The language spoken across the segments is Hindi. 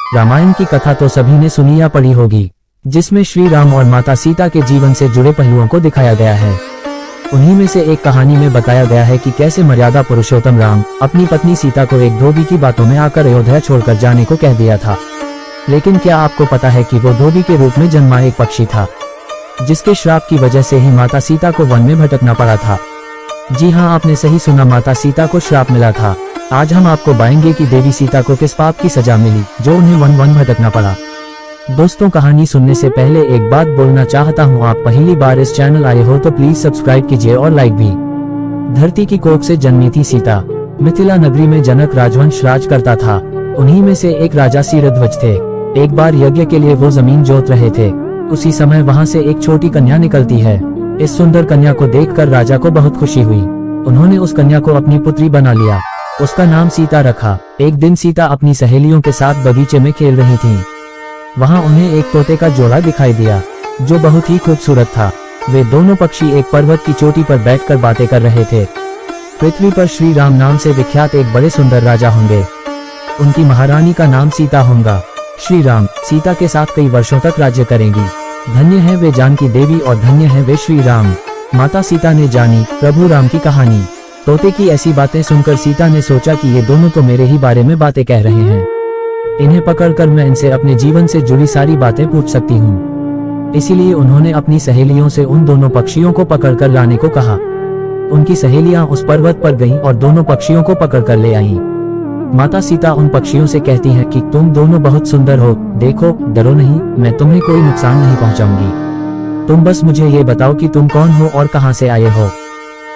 रामायण की कथा तो सभी ने सुनी या पढ़ी होगी, जिसमें श्री राम और माता सीता के जीवन से जुड़े पहलुओं को दिखाया गया है। उन्हीं में से एक कहानी में बताया गया है कि कैसे मर्यादा पुरुषोत्तम राम अपनी पत्नी सीता को एक धोबी की बातों में आकर अयोध्या छोड़कर जाने को कह दिया था। लेकिन क्या आपको पता है कि वो धोबी के रूप में जन्मा एक पक्षी था, जिसके श्राप की वजह से ही माता सीता को वन में भटकना पड़ा था। जी हाँ, आपने सही सुना, माता सीता को श्राप मिला था। आज हम आपको बताएंगे कि देवी सीता को किस पाप की सजा मिली जो उन्हें वन भटकना पड़ा। दोस्तों, कहानी सुनने से पहले एक बात बोलना चाहता हूँ, आप पहली बार इस चैनल आए हो तो प्लीज सब्सक्राइब कीजिए और लाइक भी। धरती की कोख से जन्मी थी सीता। मिथिला नगरी में जनक राजवंश राज करता था। उन्हीं में से एक राजा सिरध्वज थे। एक बार यज्ञ के लिए वो जमीन जोत रहे थे। उसी समय वहाँ से एक छोटी कन्या निकलती है। इस सुंदर कन्या को देखकर राजा को बहुत खुशी हुई। उन्होंने उस कन्या को अपनी पुत्री बना लिया। उसका नाम सीता रखा। एक दिन सीता अपनी सहेलियों के साथ बगीचे में खेल रही थीं। वहाँ उन्हें एक तोते का जोड़ा दिखाई दिया जो बहुत ही खूबसूरत था। वे दोनों पक्षी एक पर्वत की चोटी पर बैठकर बातें कर रहे थे। पृथ्वी पर श्री राम नाम से विख्यात एक बड़े सुंदर राजा होंगे। उनकी महारानी का नाम सीता होगा। श्री राम सीता के साथ कई वर्षों तक राज्य करेंगी। धन्य है वे जानकी देवी और धन्य है वे श्री राम। माता सीता ने जानी प्रभु राम की कहानी। तोते की ऐसी बातें सुनकर सीता ने सोचा कि ये दोनों तो मेरे ही बारे में बातें कह रहे हैं। इन्हें पकड़कर मैं इनसे अपने जीवन से जुड़ी सारी बातें पूछ सकती हूँ। इसीलिए उन्होंने अपनी सहेलियों से उन दोनों पक्षियों को पकड़कर लाने को कहा। उनकी सहेलियां उस पर्वत पर गईं और दोनों पक्षियों को पकड़कर ले आईं। माता सीता उन पक्षियों से कहती हैं कि तुम दोनों बहुत सुंदर हो, देखो डरो नहीं, मैं तुम्हें कोई नुकसान नहीं पहुंचाऊंगी। तुम बस मुझे ये बताओ कि तुम कौन हो और कहां से आए हो।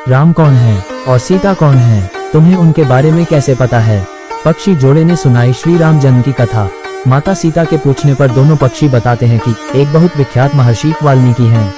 राम कौन है और सीता कौन है, तुम्हें उनके बारे में कैसे पता है। पक्षी जोड़े ने सुनाई श्री राम जन्म की कथा। माता सीता के पूछने पर दोनों पक्षी बताते हैं कि एक बहुत विख्यात महर्षि वाल्मीकि हैं।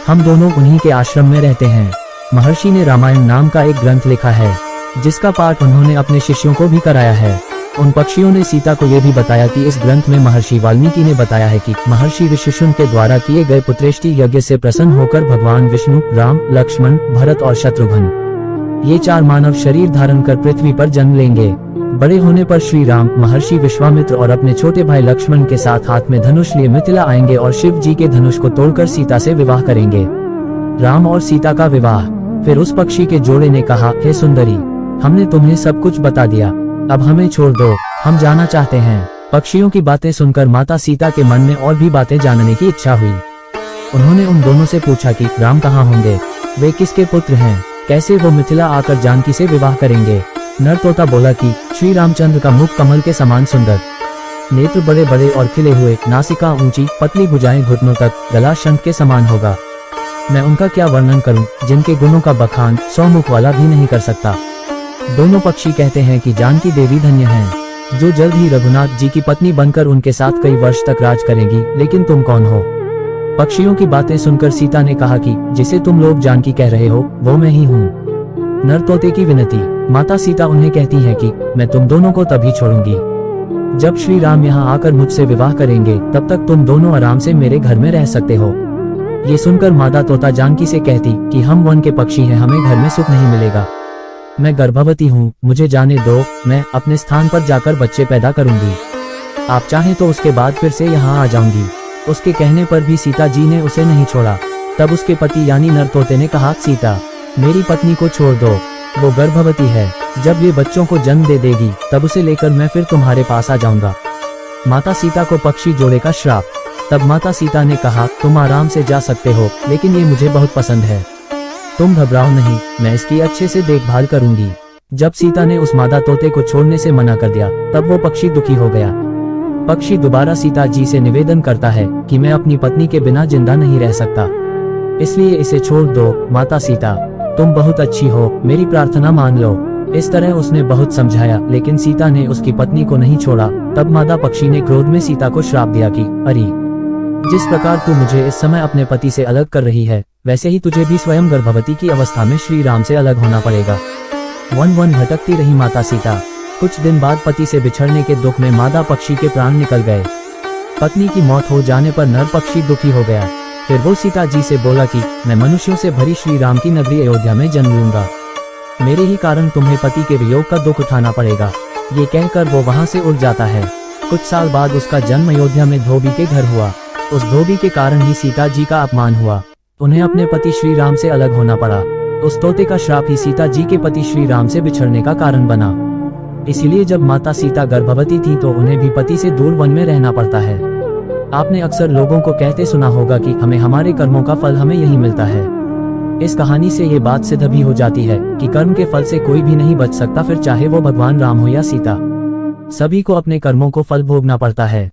हम दोनों उन्हीं के आश्रम में रहते हैं। महर्षि ने रामायण नाम का एक ग्रंथ लिखा है, जिसका पाठ उन्होंने अपने शिष्यों को भी कराया है। उन पक्षियों ने सीता को यह भी बताया कि इस ग्रंथ में महर्षि वाल्मीकि ने बताया है कि महर्षि ऋषिशुन के द्वारा किए गए पुत्रेष्टि यज्ञ से प्रसन्न होकर भगवान विष्णु, राम, लक्ष्मण, भरत और शत्रुघ्न ये 4 मानव शरीर धारण कर पृथ्वी पर जन्म लेंगे। बड़े होने पर श्री राम महर्षि विश्वामित्र और अपने छोटे भाई लक्ष्मण के साथ हाथ में धनुष लिए मिथिला आएंगे और शिव जी के धनुष को तोड़कर सीता से विवाह करेंगे। राम और सीता का विवाह। फिर उस पक्षी के जोड़े ने कहा, हे सुंदरी, हमने तुम्हें सब कुछ बता दिया, अब हमें छोड़ दो, हम जाना चाहते हैं। पक्षियों की बातें सुनकर माता सीता के मन में और भी बातें जानने की इच्छा हुई। उन्होंने उन दोनों से पूछा कि राम कहाँ होंगे, वे किसके पुत्र हैं, कैसे वो मिथिला आकर जानकी से विवाह करेंगे। नर तोता बोला कि श्री रामचंद्र का मुख कमल के समान सुंदर, नेत्र बड़े बड़े और खिले हुए, नासिका ऊंची, पतली भुजाएं घुटनों तक, गला शंख के समान होगा। मैं उनका क्या वर्णन करूं, जिनके गुणों का बखान 100 मुख वाला भी नहीं कर सकता। दोनों पक्षी कहते हैं कि जानकी देवी धन्य हैं, जो जल्द ही रघुनाथ जी की पत्नी बनकर उनके साथ कई वर्ष तक राज करेंगी। लेकिन तुम कौन हो। पक्षियों की बातें सुनकर सीता ने कहा कि जिसे तुम लोग जानकी कह रहे हो वो मैं ही हूँ। नर तोते की विनती। माता सीता उन्हें कहती हैं कि मैं तुम दोनों को तभी छोड़ूंगी जब श्री राम यहाँ आकर मुझसे विवाह करेंगे, तब तक तुम दोनों आराम से मेरे घर में रह सकते हो। ये सुनकर माता तोता जानकी से कहती कि हम वन के पक्षी हैं, हमें घर में सुख नहीं मिलेगा। मैं गर्भवती हूँ, मुझे जाने दो, मैं अपने स्थान पर जाकर बच्चे पैदा करूंगी। आप चाहें तो उसके बाद फिर से यहाँ आ जाऊंगी। उसके कहने पर भी सीता जी ने उसे नहीं छोड़ा। तब उसके पति यानी नर तोते ने कहा, सीता मेरी पत्नी को छोड़ दो, वो गर्भवती है, जब ये बच्चों को जन्म दे देगी तब उसे लेकर मैं फिर तुम्हारे पास आ जाऊंगा। माता सीता को पक्षी जोड़े का श्राप। तब माता सीता ने कहा, तुम आराम से जा सकते हो, लेकिन ये मुझे बहुत पसंद है, तुम घबराओ नहीं, मैं इसकी अच्छे से देखभाल करूंगी। जब सीता ने उस मादा तोते को छोड़ने से मना कर दिया, तब वो पक्षी दुखी हो गया। पक्षी दोबारा सीता जी से निवेदन करता है कि मैं अपनी पत्नी के बिना जिंदा नहीं रह सकता, इसलिए इसे छोड़ दो। माता सीता, तुम बहुत अच्छी हो, मेरी प्रार्थना मान लो। इस तरह उसने बहुत समझाया, लेकिन सीता ने उसकी पत्नी को नहीं छोड़ा। तब मादा पक्षी ने क्रोध में सीता को श्राप दिया कि अरे, जिस प्रकार तू मुझे इस समय अपने पति से अलग कर रही है, वैसे ही तुझे भी स्वयं गर्भवती की अवस्था में श्री राम से अलग होना पड़ेगा। वन भटकती रही माता सीता। कुछ दिन बाद पति से बिछड़ने के दुख में मादा पक्षी के प्राण निकल गए। पत्नी की मौत हो जाने पर नर पक्षी दुखी हो गया। फिर वो सीता जी से बोला कि मैं मनुष्यों से भरी श्री राम की नगरी अयोध्या में जन्म लूंगा, मेरे ही कारण तुम्हें पति के वियोग का दुख उठाना पड़ेगा। ये कहकर वो वहां से उड़ जाता है। कुछ साल बाद उसका जन्म अयोध्या में धोबी के घर हुआ। उस धोबी के कारण ही सीता जी का अपमान हुआ। उन्हें अपने पति श्री राम से अलग होना पड़ा। उस तोते का श्राप ही सीता जी के पति श्री राम से बिछड़ने का कारण बना। इसीलिए जब माता सीता गर्भवती थी तो उन्हें भी पति से दूर वन में रहना पड़ता है। आपने अक्सर लोगों को कहते सुना होगा कि हमें हमारे कर्मों का फल हमें यही मिलता है। इस कहानी से ये बात सिद्ध भी हो जाती है कि कर्म के फल से कोई भी नहीं बच सकता, फिर चाहे वो भगवान राम हो या सीता। सभी को अपने कर्मों को फल भोगना पड़ता है।